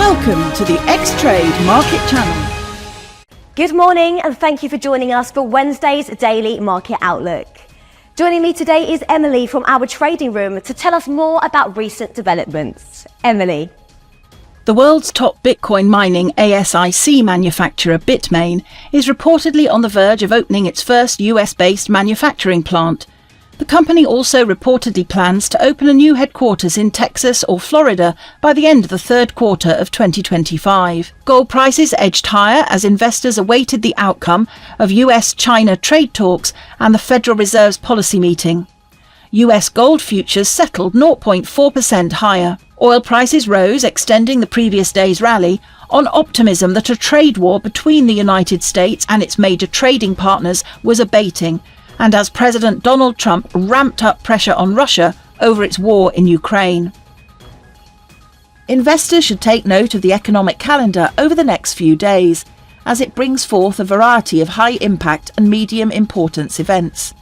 Welcome to the Xtrade Market Channel. Good morning and thank you for joining us for Wednesday's Daily Market Outlook. Joining me today is Emily from our trading room to tell us more about recent developments. Emily. The world's top Bitcoin mining ASIC manufacturer Bitmain is reportedly on the verge of opening its first US-based manufacturing plant. The company also reportedly plans to open a new headquarters in Texas or Florida by the end of the third quarter of 2025. Gold prices edged higher as investors awaited the outcome of US-China trade talks and the Federal Reserve's policy meeting. US gold futures settled 0.4% higher. Oil prices rose, extending the previous day's rally, on optimism that a trade war between the United States and its major trading partners was abating, and as President Donald Trump ramped up pressure on Russia over its war in Ukraine. Investors should take note of the economic calendar over the next few days, as it brings forth a variety of high-impact and medium-importance events.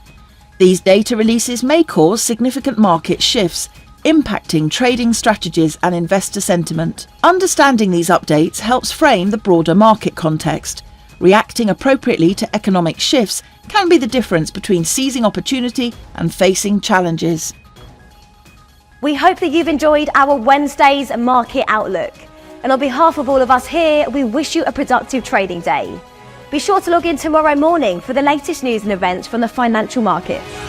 These data releases may cause significant market shifts, impacting trading strategies and investor sentiment. Understanding these updates helps frame the broader market context. Reacting appropriately to economic shifts can be the difference between seizing opportunity and facing challenges. We hope that you've enjoyed our Wednesday's Market Outlook. And on behalf of all of us here, we wish you a productive trading day. Be sure to log in tomorrow morning for the latest news and events from the financial markets.